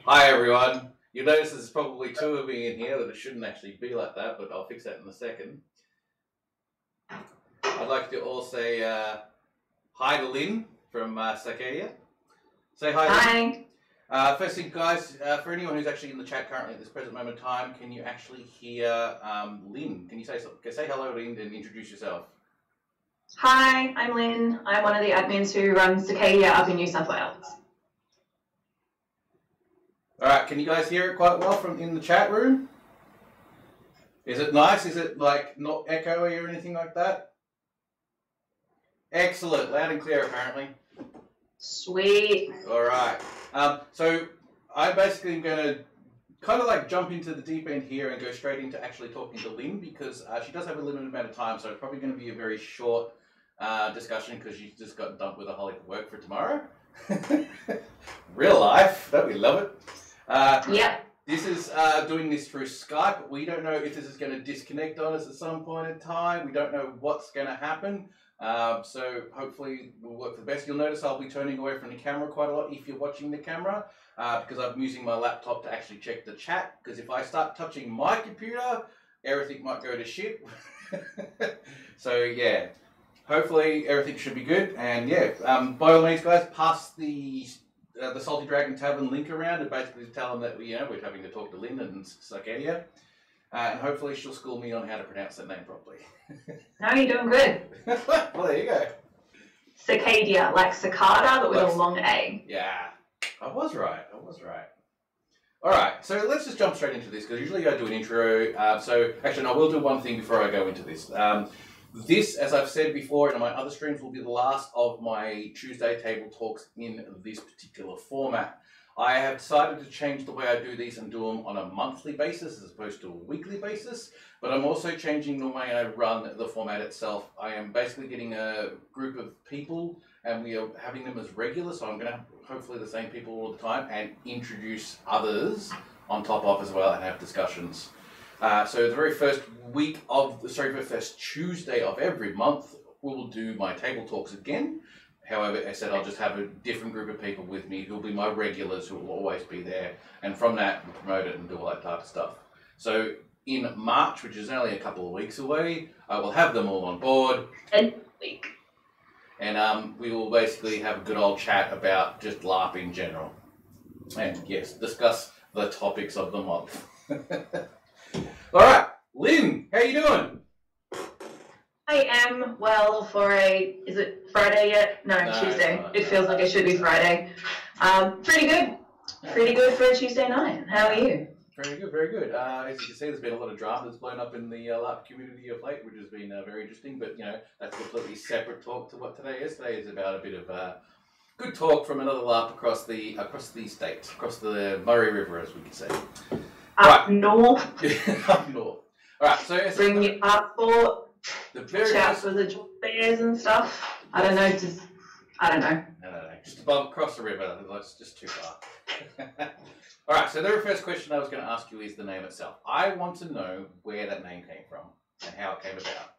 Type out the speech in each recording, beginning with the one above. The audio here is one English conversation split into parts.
Hi everyone. You notice there's probably two of me in here that it shouldn't actually be like that, but I'll fix that in a second. I'd like to all say hi to Lynn from Scy'Kadia. Say hi. Hi. First thing, guys, for anyone who's actually in the chat currently at this present moment in time, can you actually hear Lynn? Can you say hello, Lynn, and introduce yourself? Hi, I'm Lynn. I'm one of the admins who runs Scy'Kadia up in New South Wales. All right, can you guys hear it quite well from in the chat room? Is it nice? Is it like not echoey or anything like that? Excellent, loud and clear apparently. Sweet. All right. So I'm basically going to kind of like jump into the deep end here and go straight into actually talking to Lynn because she does have a limited amount of time, so it's probably going to be a very short discussion because she's just got dumped with a whole heap of work for tomorrow. Real life, don't we love it? Yep. This is doing this through Skype. We don't know if this is going to disconnect on us at some point in time. We don't know what's going to happen. So hopefully we'll work for the best. You'll notice I'll be turning away from the camera quite a lot if you're watching the camera because I'm using my laptop to actually check the chat, because if I start touching my computer, everything might go to shit. So yeah, hopefully everything should be good. And yeah, by all means guys, pass the Salty Dragon Tavern link around and basically tell them that we're having to talk to Lynn and Scy'Kadia. And hopefully she'll school me on how to pronounce that name properly. No, you're doing good. Well, there you go. Scy'Kadia, like cicada, but with a long A. Yeah, I was right. All right, so let's just jump straight into this because usually I do an intro. So actually, no, I will do one thing before I go into this. This, as I've said before in my other streams, will be the last of my Tuesday table talks in this particular format. I have decided to change the way I do these and do them on a monthly basis as opposed to a weekly basis, but I'm also changing the way I run the format itself. I am basically getting a group of people and we are having them as regular, so I'm going to have hopefully the same people all the time and introduce others on top of as well and have discussions. So the very first first Tuesday of every month, we'll do my table talks again. However, as I said, I'll just have a different group of people with me who'll be my regulars who will always be there. And from that, we'll promote it and do all that type of stuff. So in March, which is only a couple of weeks away, I will have them all on board. And week. And we will basically have a good old chat about just LARP in general. And yes, discuss the topics of the month. All right, Lynn, how you doing? I am well for is it Friday yet? No, Tuesday. It feels like it should be Friday. Pretty good. Pretty good for a Tuesday night. How are you? Very good, very good. As you can see, there's been a lot of drama that's blown up in the LARP community of late, which has been very interesting, but that's a completely separate talk to what today is. Today is about a bit of good talk from another LARP across the state, across the Murray River, as we could say. Up north. Up north. All right, so bring your passport. The very chat for the bears and stuff. I don't know. No. Just above, across the river. That's just too far. All right. So the very first question I was going to ask you is the name itself. I want to know where that name came from and how it came about.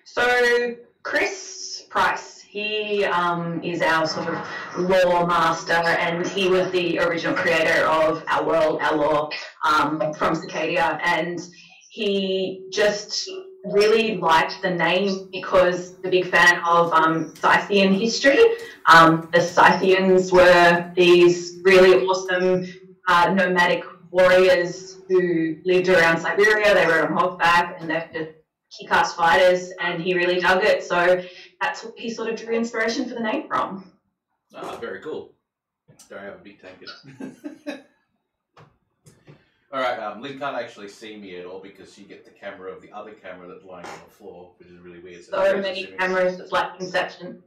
So Chris Price, he is our sort of lore master, and he was the original creator of our world, our lore, from Scy'Kadia, and he just really liked the name because the big fan of Scythian history. The Scythians were these really awesome nomadic warriors who lived around Siberia. They rode on horseback and they're just kick-ass fighters, and he really dug it. So that's what he sort of drew inspiration for the name from. Ah, very cool. Don't have a big tank. All right, Lynn can't actually see me at all because she gets the camera of the other camera that's lying on the floor, which is really weird. So many cameras, it's like Inception.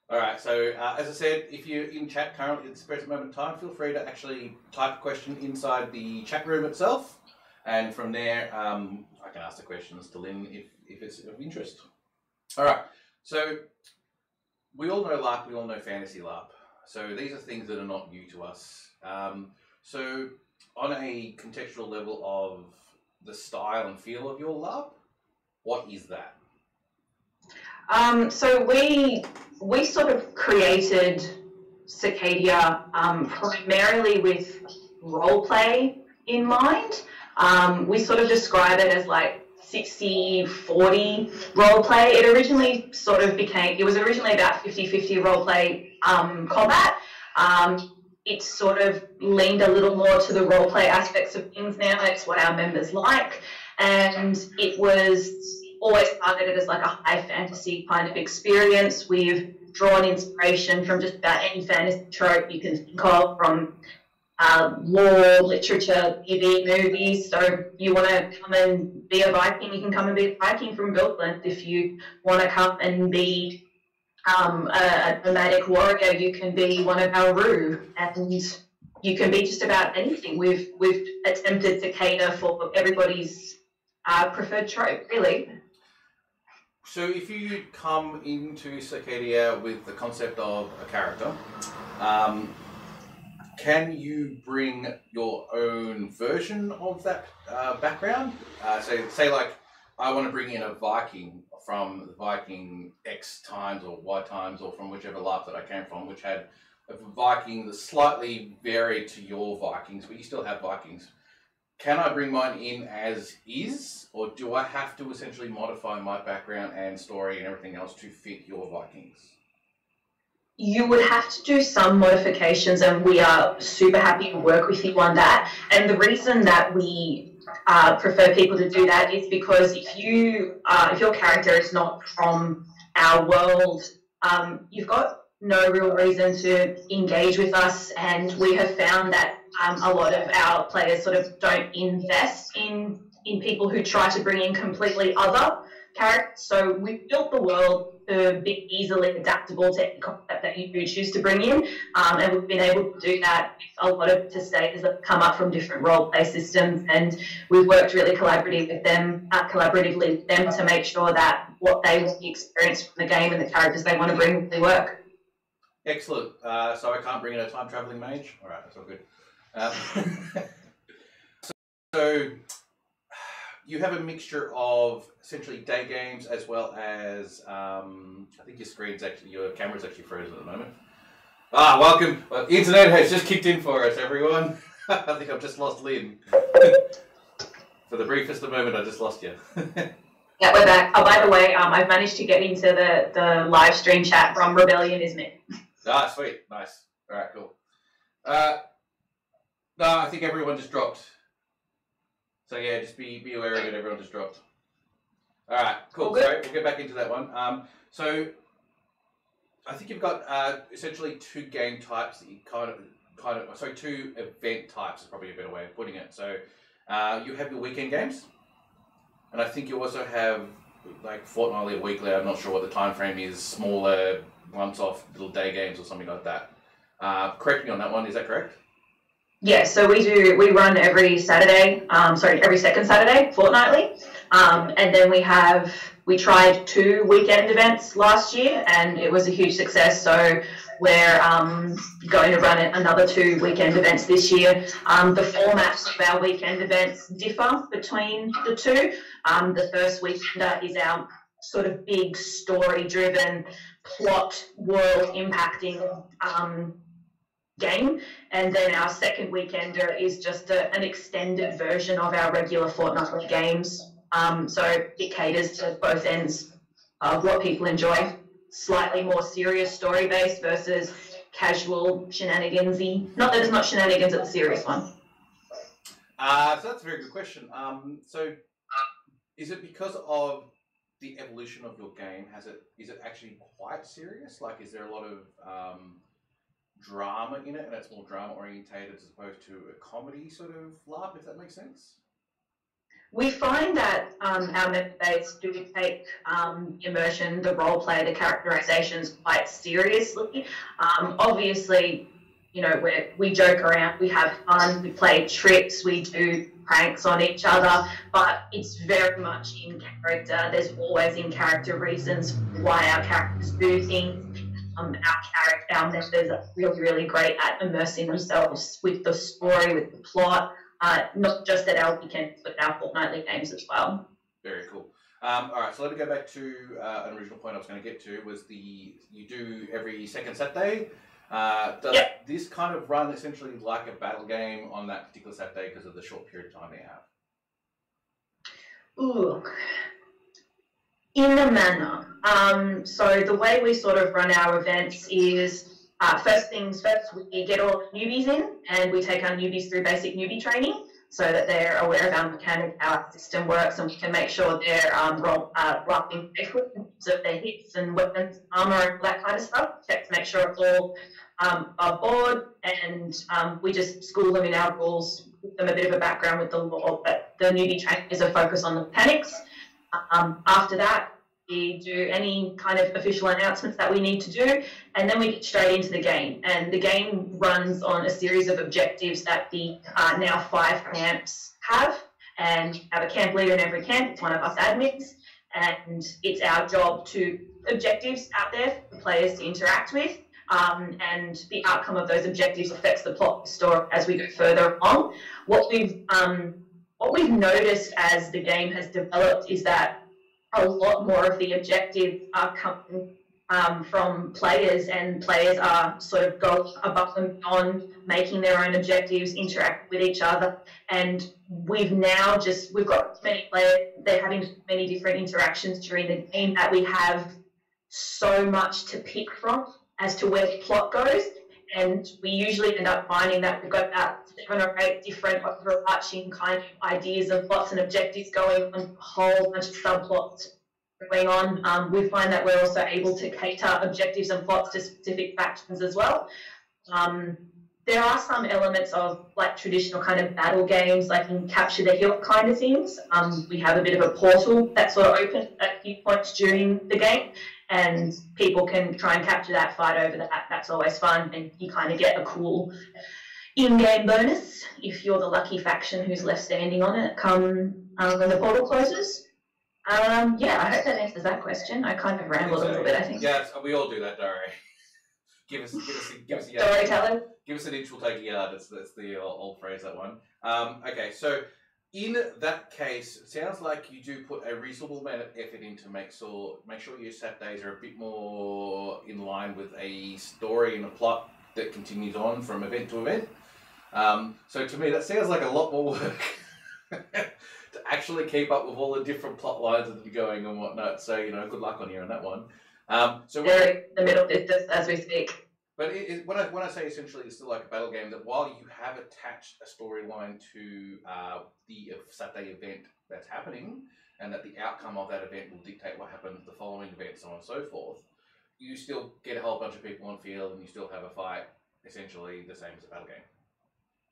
All right, so as I said, if you're in chat currently at this present moment in time, feel free to actually type a question inside the chat room itself, and from there I can ask the questions to Lynn if it's of interest. All right, so we all know LARP, we all know fantasy LARP. So these are things that are not new to us. So on a contextual level of the style and feel of your LARP, what is that? So we sort of created Scy'Kadia primarily with role play in mind. We sort of describe it as like 60-40 role play. It was originally about 50-50 role play combat. It's sort of leaned a little more to the role play aspects of things now. It's what our members like. And it was always targeted as like a high fantasy kind of experience. We've drawn inspiration from just about any fantasy trope you can think of, from lore, literature, TV, movies. So you want to come and be a Viking, you can come and be a Viking from Biltland. If you want to come and be a nomadic warrior, you can be one of our Roo, and you can be just about anything. We've attempted to cater for everybody's preferred trope, really. So if you come into Scy'Kadia with the concept of a character, can you bring your own version of that background? So say like, I want to bring in a Viking from the Viking X times or Y times, or from whichever life that I came from, which had a Viking that's slightly varied to your Vikings, but you still have Vikings. Can I bring mine in as is, or do I have to essentially modify my background and story and everything else to fit your Vikings? You would have to do some modifications, and we are super happy to work with you on that. And the reason that we prefer people to do that is because if your character is not from our world, you've got no real reason to engage with us, and we have found that a lot of our players sort of don't invest in people who try to bring in completely other characters. So we've built the world to be easily adaptable to any concept that you do choose to bring in, and we've been able to do that with a lot of stages that come up from different role play systems, and we've worked really collaboratively with them to make sure that what they want to experience from the game and the characters they want to bring really work. Excellent. So I can't bring in a time traveling mage? All right, that's all good. So you have a mixture of essentially day games as well as I think your camera's actually frozen at the moment. Welcome. Well, internet has just kicked in for us, everyone. I think I've just lost Lynn. For the briefest of moment, I just lost you. Yeah, we're back. Oh, by the way, I've managed to get into the live stream chat from Rebellion is me. Sweet. Nice. All right, cool. No, I think everyone just dropped. So yeah, just be aware of it. Everyone just dropped. All right, cool. Sorry, we'll get back into that one. So I think you've got essentially two game types that you two event types is probably a better way of putting it. So you have your weekend games, and I think you also have like fortnightly or weekly. I'm not sure what the time frame is. Smaller, once-off little day games or something like that. Correct me on that one. Is that correct? Yeah, so we run every Saturday, every second Saturday, fortnightly. And then we tried 2 weekend events last year, and it was a huge success. So we're going to run another 2 weekend events this year. The formats of our weekend events differ between the two. The first weekender is our sort of big story-driven, plot, world-impacting game, and then our second weekender is just an extended version of our regular fortnightly games. So it caters to both ends of what people enjoy. Slightly more serious story-based versus casual shenanigans-y. Not that it's not shenanigans at the serious one. So that's a very good question. So is it because of the evolution of your game? Is it actually quite serious? Like, is there a lot of drama in it, and it's more drama orientated as opposed to a comedy sort of laugh, if that makes sense? We find that our member base do take immersion, the role play, the characterizations quite seriously. Obviously, you know, we joke around, we have fun, we play tricks, we do pranks on each other, but it's very much in character. There's always in character reasons why our characters do things. Our members are really, really great at immersing themselves with the story, with the plot, not just at our weekends, but our fortnightly games as well. Very cool. All right, so let me go back to an original point I was going to get to, was you do every second Saturday. Does this kind of run essentially like a battle game on that particular Saturday because of the short period of time they have? Ooh, in a manner. So the way we sort of run our events is first things first, we get all newbies in and we take our newbies through basic newbie training so that they're aware of our mechanics, how our system works, and we can make sure they're rocking equipment in terms of their hits and weapons, armor, and that kind of stuff. Check to make sure it's all aboard, and we just school them in our rules, give them a bit of a background with the law, but the newbie training is a focus on the mechanics. After that, we do any kind of official announcements that we need to do, and then we get straight into the game. And the game runs on a series of objectives that the now 5 camps have, and have a camp leader in every camp. It's one of us admins, and it's our job to objectives out there for the players to interact with. And the outcome of those objectives affects the plot of the story as we go further along. What we've noticed as the game has developed is that a lot more of the objectives are coming from players, and players are sort of go above and beyond, making their own objectives, interact with each other. And we've got many players, they're having many different interactions during the game that we have so much to pick from as to where the plot goes. And we usually end up finding that we've got about 7 or 8 different overarching kind of ideas and plots and objectives going on, a whole bunch of subplots going on. We find that we're also able to cater objectives and plots to specific factions as well. There are some elements of like traditional kind of battle games, like in Capture the Hill kind of things. We have a bit of a portal that sort of opens at a few points during the game, and people can try and capture that, fight over that. That's always fun, and you kind of get a cool in-game bonus if you're the lucky faction who's left standing on it come when the portal closes. Yeah, I hope that answers that question. I kind of rambled a little bit, I think. Yeah, we all do that, Dari. Give us storytelling. Give us an inch, we'll take a yard. That's the old phrase, that one. Okay, so in that case, it sounds like you do put a reasonable amount of effort in to make sure your Saturdays are a bit more in line with a story and a plot that continues on from event to event. So to me, that sounds like a lot more work to actually keep up with all the different plot lines that are going and whatnot. So, good luck on you on that one. So we're in the middle of this as we speak. But when I say essentially it's still like a battle game, that while you have attached a storyline to the Saturday event that's happening, and that the outcome of that event will dictate what happens the following event, so on and so forth, you still get a whole bunch of people on field and you still have a fight, essentially the same as a battle game.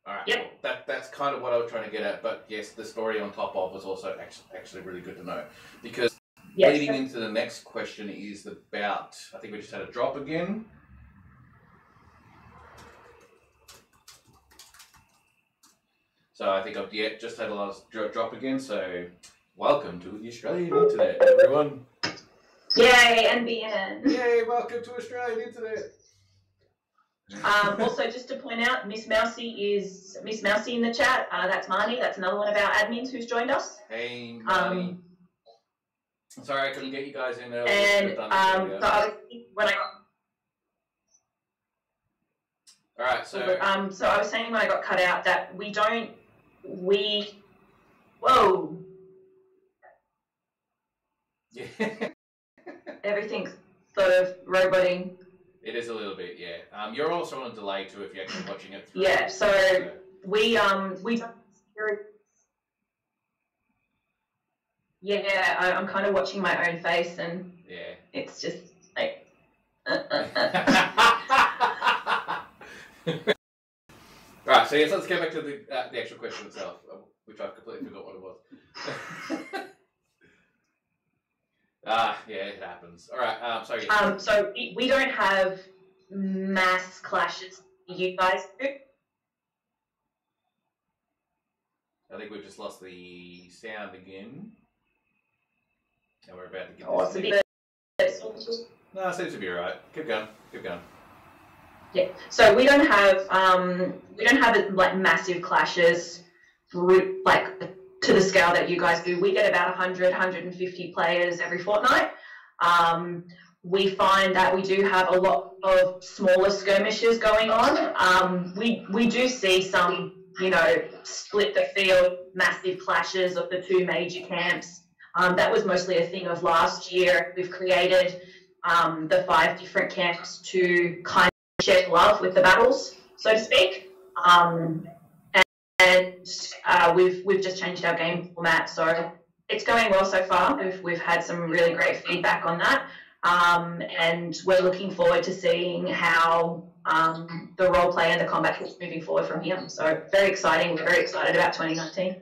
Alright, yep. Well, that's kind of what I was trying to get at, but yes, the story on top of was also actually really good to know. Because leading into the next question is about, I think we just had a drop again. So I think I've just had a last drop again, so welcome to the Australian Internet, everyone. Yay, NBN. Yay, welcome to Australian Internet. Also, just to point out, Miss Mousy in the chat. That's Marnie. That's another one of our admins who's joined us. Hey, Marnie. Sorry, I couldn't get you guys in earlier. And all right, so so I was saying when I got cut out that whoa. Yeah. Everything's sort of roboting. It is a little bit, yeah. You're also on a delay too if you're actually watching it through. Yeah, so we don't. Yeah, I'm kind of watching my own face, and yeah, it's just like. Right, so yes, let's get back to the actual question itself, which I've completely forgot what it was. Yeah, it happens. All right, so we don't have mass clashes. You guys do. I think we've just lost the sound again, and we're about to get. No, it seems to be alright. Keep going. Yeah. So we don't have like massive clashes, like to the scale that you guys do. We get about 100, 150 players every fortnight. we find that we do have a lot of smaller skirmishes going on. We do see some, split the field, massive clashes of the two major camps. That was mostly a thing of last year. We've created the 5 different camps to kind of share love with the battles, so to speak. We've just changed our game format, so it's going well so far. We've had some really great feedback on that, and we're looking forward to seeing how the role play and the combat keeps moving forward from here. So very exciting. We're very excited about 2019.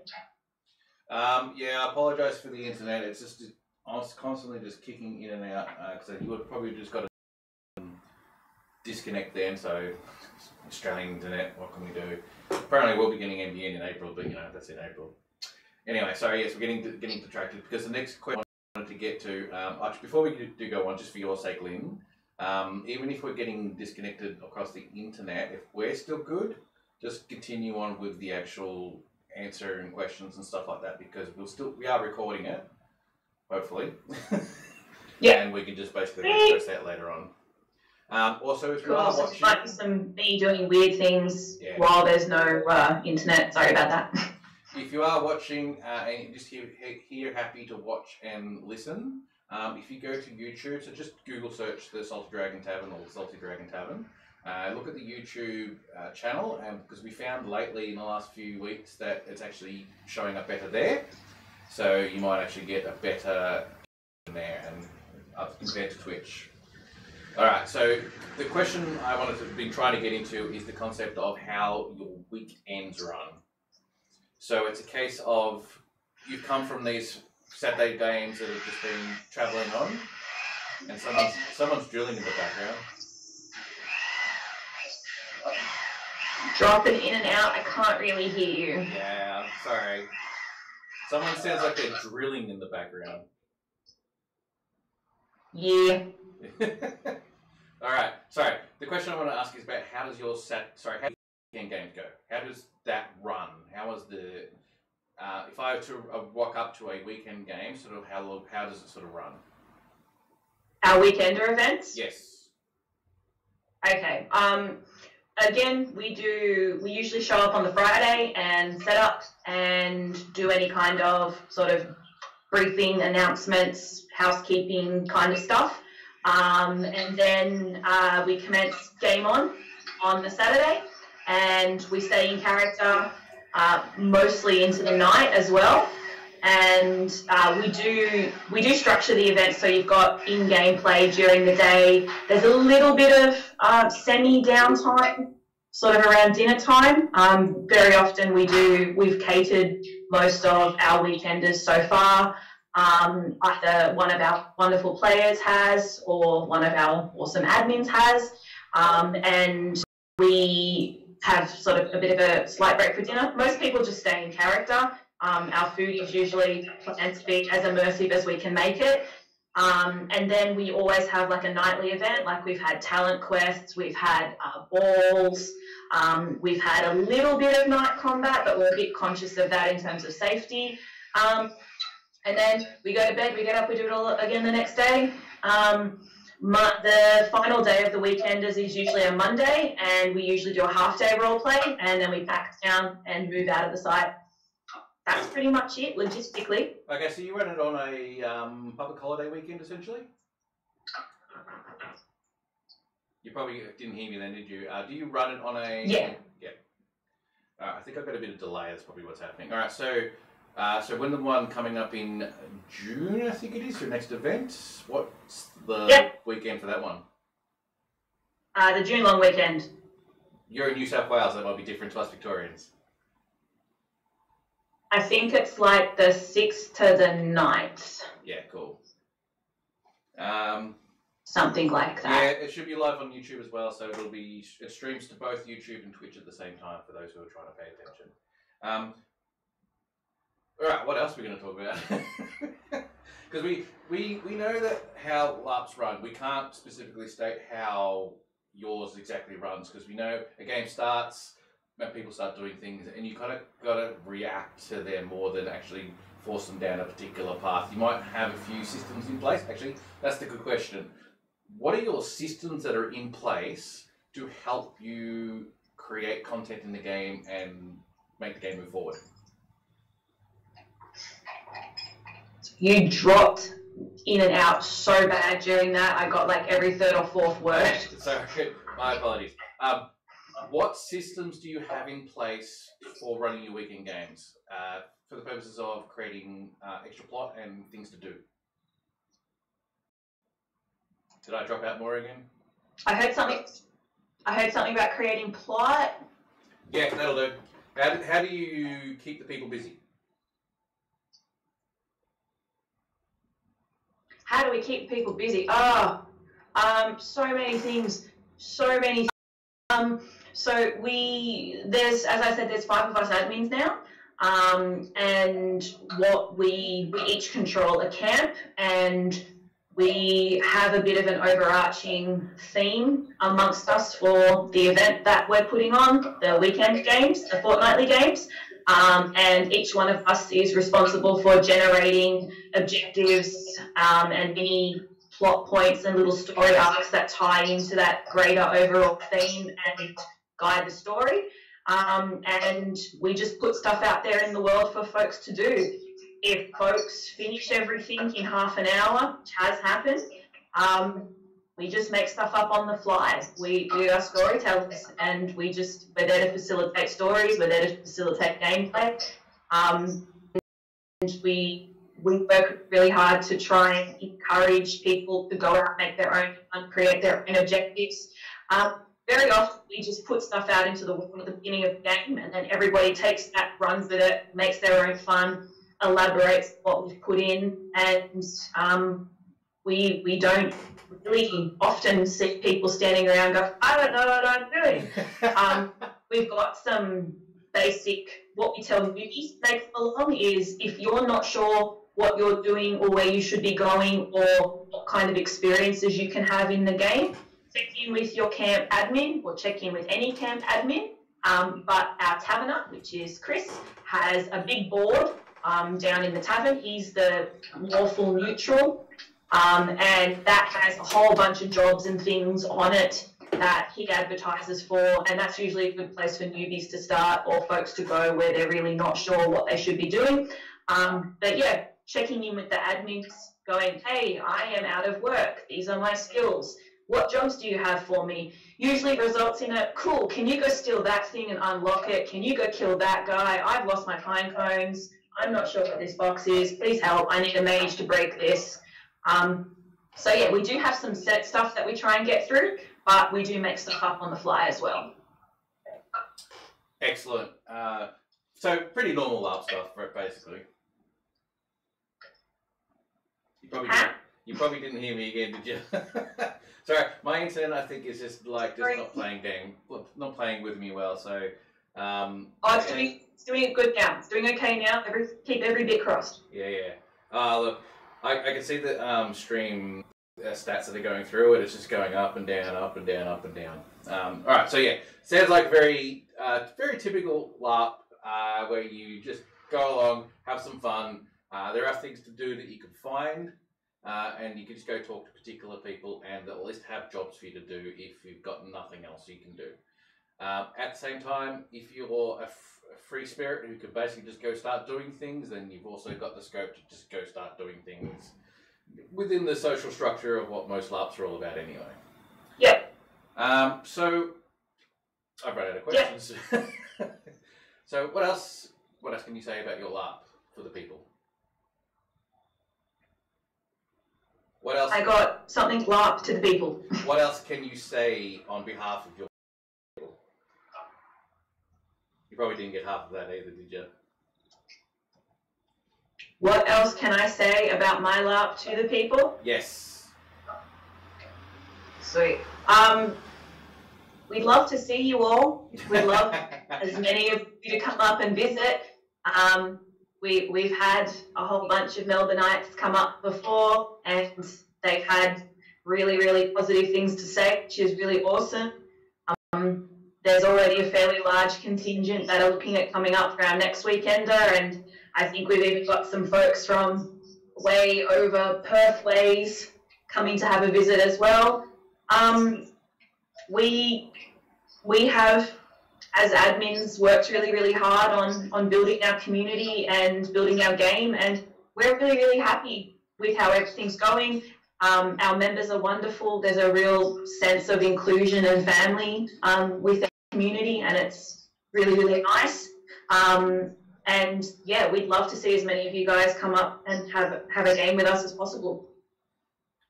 Yeah, I apologise for the internet. It's just I was constantly just kicking in and out because you would probably just got to disconnect then. So Australian internet, what can we do? Apparently we'll be getting NBN in April, but that's in April. Anyway, so yes, we're getting detracted because the next question I wanted to get to, actually before we do go on, just for your sake, Lynn, even if we're getting disconnected across the internet, if we're still good, just continue on with the actual answering questions and stuff like that because we are recording it, hopefully. Yeah. And we can just basically express that later on. Also, if you are watching, might be some me doing weird things while there's no internet. Sorry about that. If you are watching and just here happy to watch and listen, if you go to YouTube, so just Google search the Salty Dragon Tavern or the Salty Dragon Tavern. Look at the YouTube channel, because we found lately in the last few weeks that it's actually showing up better there. So you might actually get a better there and compared to Twitch. All right, so the question I wanted to be trying to get into is the concept of how your weekends run. So it's a case of you've come from these Saturday games that have just been travelling on, and someone's drilling in the background. Dropping in and out, I can't really hear you. Yeah, sorry. Someone sounds like they're drilling in the background. Yeah. All right. Sorry. The question I want to ask is about how does your how do weekend games go? How does that run? How is the if I were to walk up to a weekend game, sort of how does it sort of run? Our weekender events? Yes. Okay. Again, we usually show up on the Friday and set up and do any kind of sort of briefing, announcements, housekeeping kind of stuff. And then we commence game on the Saturday, and we stay in character mostly into the night as well. And we do structure the event so you've got in-game play during the day. There's a little bit of semi-downtime sort of around dinner time. Very often we've catered most of our weekenders so far. Either one of our wonderful players has or one of our awesome admins has. And we have sort of a bit of a slight break for dinner. Most people just stay in character. Our food is usually planned to be as immersive as we can make it. And then we always have like a nightly event, like we've had talent quests, we've had balls, we've had a little bit of night combat, but we're a bit conscious of that in terms of safety. And then we go to bed, we get up, we do it all again the next day. The final day of the weekenders is usually a Monday, and we usually do a half-day role play, and then we pack down and move out of the site. That's pretty much it, logistically. Okay, so you run it on a public holiday weekend, essentially? You probably didn't hear me then, did you? Do you run it on a... Yeah. Yeah. I think I've got a bit of delay. That's probably what's happening. All right, so when the one coming up in June, I think it is, your next event, what's the weekend for that one? The June long weekend. You're in New South Wales, that might be different to us Victorians. I think it's like the 6th to the 9th. Yeah, cool. Something like that. Yeah, it should be live on YouTube as well, so it streams to both YouTube and Twitch at the same time for those who are trying to pay attention. All right, what else are we going to talk about? Because we know that how LARPs run. We can't specifically state how yours exactly runs because we know a game starts, when people start doing things, and you kind of got to react to them more than actually force them down a particular path. You might have a few systems in place. Actually, that's the good question. what are your systems that are in place to help you create content in the game and make the game move forward? You dropped in and out so bad during that. I got like every third or fourth word. Sorry, my apologies. What systems do you have in place for running your weekend games for the purposes of creating extra plot and things to do? Did I drop out more again? I heard something about creating plot. Yeah, that'll do. How do you keep the people busy? How do we keep people busy? So many things. So there's, as I said, there's 5 of us admins now. And what we each control a camp, and we have a bit of an overarching theme amongst us for the event that we're putting on, the weekend games, the fortnightly games. And each one of us is responsible for generating objectives and mini plot points and little story arcs that tie into that greater overall theme and guide the story. And we just put stuff out there in the world for folks to do. If folks finish everything in half an hour, which has happened, we just make stuff up on the fly. We are storytellers, and we're there to facilitate stories, we're there to facilitate gameplay. And we work really hard to try and encourage people to go out and make their own fun, create their own objectives. Very often we just put stuff out into the world at the beginning of the game, and then everybody takes that, runs with it, makes their own fun, elaborates what we've put in, and we don't really often see people standing around go, I don't know what I'm doing. We've got some basic, what we tell newbies to take along is, if you're not sure what you're doing or where you should be going or what kind of experiences you can have in the game, check in with your camp admin, or check in with any camp admin. But our taverner, which is Chris, has a big board down in the tavern. He's the lawful neutral, and that has a whole bunch of jobs and things on it that he advertises for, and that's usually a good place for newbies to start, or folks to go where they're really not sure what they should be doing. But yeah, checking in with the admins, going, hey, I am out of work, these are my skills, what jobs do you have for me? Usually results in a, cool, can you go steal that thing and unlock it? Can you go kill that guy? I've lost my pine cones. I'm not sure what this box is. Please help. I need a mage to break this. So yeah, we do have some set stuff that we try and get through, but we do make stuff up on the fly as well. Excellent. So pretty normal lab stuff, basically. You probably didn't hear me again, did you? Sorry, my internet I think is just like not playing with me well. So it's doing it good now. It's doing okay now. Keep every bit crossed. Yeah. Look, I can see the stream stats that are going through it. It's just going up and down, up and down, up and down. All right, so yeah, sounds like very typical LARP where you just go along, have some fun. There are things to do that you can find. And you can just go talk to particular people and they'll at least have jobs for you to do if you've got nothing else you can do. At the same time, if you're a free spirit who can basically just go start doing things, then you've also got the scope to just go start doing things within the social structure of what most LARPs are all about anyway. Yep. So, I've run out of questions. Yep. So what else can you say about your LARP for the people? What else? I got something LARP to the people. What else can you say on behalf of your people? You probably didn't get half of that either, did you? What else can I say about my LARP to the people? Yes. Sweet. We'd love to see you all. We'd love as many of you to come up and visit. We've had a whole bunch of Melbourneites come up before, and they've had really, really positive things to say, which is really awesome. There's already a fairly large contingent that are looking at coming up for our next weekender, and I think we've even got some folks from way over Perth ways coming to have a visit as well. We have, as admins, worked really hard on building our community and building our game, and we're really happy with how everything's going. Our members are wonderful. There's a real sense of inclusion and family with our community, and it's really nice. And yeah, we'd love to see as many of you guys come up and have a game with us as possible.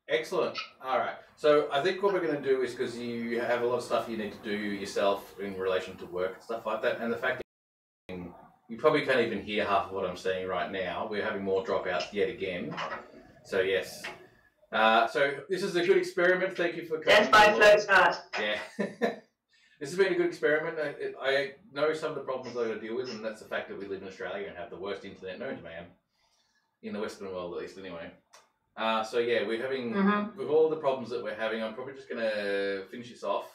Excellent. All right. So I think what we're going to do is, because you have a lot of stuff you need to do yourself in relation to work and stuff like that, and the fact that you probably can't even hear half of what I'm saying right now. We're having more dropouts yet again. So yes. So this is a good experiment. Thank you for coming. Death by first start. Yeah. This has been a good experiment. I know some of the problems I've got to deal with, and that's the fact that we live in Australia and have the worst internet known to man. In the Western world, at least, anyway. So yeah, we're having, with all the problems that we're having, I'm probably just going to finish this off.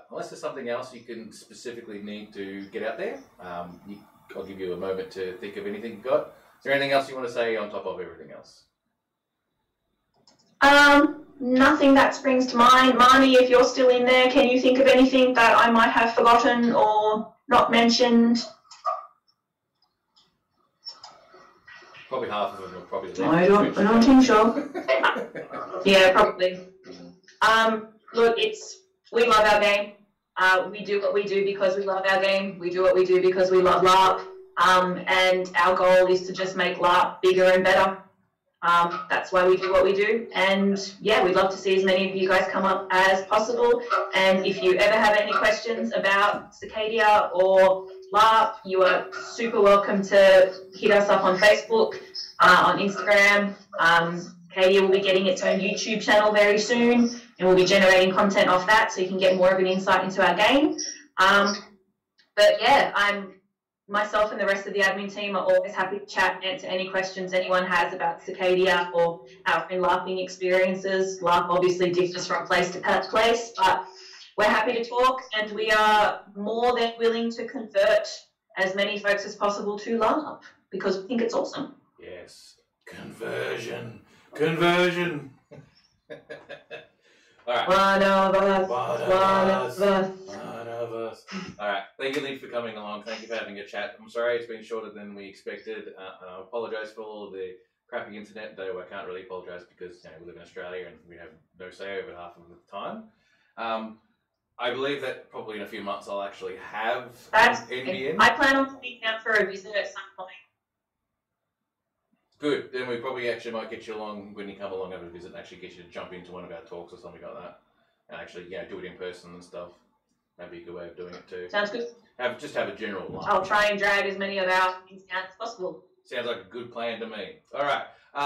Unless there's something else you can specifically need to get out there, I'll give you a moment to think of anything you've got. Is there anything else you want to say on top of everything else? Nothing that springs to mind. Marnie, if you're still in there, can you think of anything that I might have forgotten or not mentioned? Probably half of them are probably. I don't think so. Yeah, probably. Look, we love our game. We do what we do because we love our game. We do what we do because we love LARP. And our goal is to just make LARP bigger and better. That's why we do what we do. And yeah, we'd love to see as many of you guys come up as possible. And if you ever have any questions about Scy'Kadia or LARP, you are super welcome to hit us up on Facebook, on Instagram. Scy'Kadia will be getting its own YouTube channel very soon, and we'll be generating content off that so you can get more of an insight into our game. But yeah, myself and the rest of the admin team are always happy to chat and answer any questions anyone has about Scy'Kadia or our own LARPing experiences. LARP obviously differs from place to place, but we're happy to talk, and we are more than willing to convert as many folks as possible to LARP because we think it's awesome. Yes, conversion. All right. One of us. All right. Thank you, Lynn, for coming along. Thank you for having a chat. I'm sorry it's been shorter than we expected. And I apologise for all the crappy internet, though I can't really apologise because we live in Australia and we have no say over half of the time. I believe that probably in a few months I'll actually have NBN. I plan on coming down for a visit at some point. Good. Then we probably actually might get you along when you come along over a visit and actually get you to jump into one of our talks or something like that. And actually, do it in person and stuff. That'd be a good way of doing it too. Sounds good. Just have a general laugh. I'll try and drag as many of our things down as possible. Sounds like a good plan to me. All right.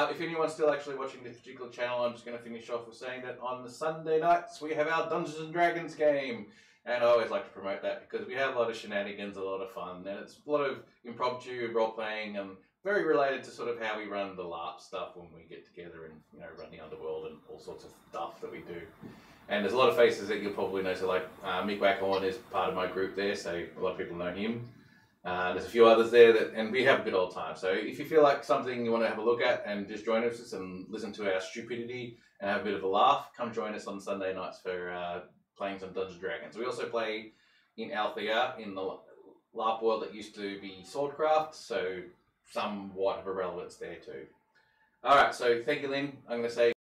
If anyone's still actually watching this particular channel, I'm just going to finish off with saying that on the Sunday nights we have our Dungeons and Dragons game. And I always like to promote that because we have a lot of shenanigans, a lot of fun, and it's a lot of impromptu role-playing and very related to sort of how we run the LARP stuff when we get together and run the underworld and all sorts of stuff that we do. And there's a lot of faces that you'll probably know. So like Mick Wackhorn is part of my group there, so a lot of people know him. There's a few others there, and we have a good old time. So if you feel like something you want to have a look at and just join us and listen to our stupidity and have a bit of a laugh, come join us on Sunday nights for playing some Dungeons & Dragons. We also play in Althea, in the LARP world that used to be Swordcraft, so somewhat of a relevance there too. All right, so thank you, Lynn. I'm going to say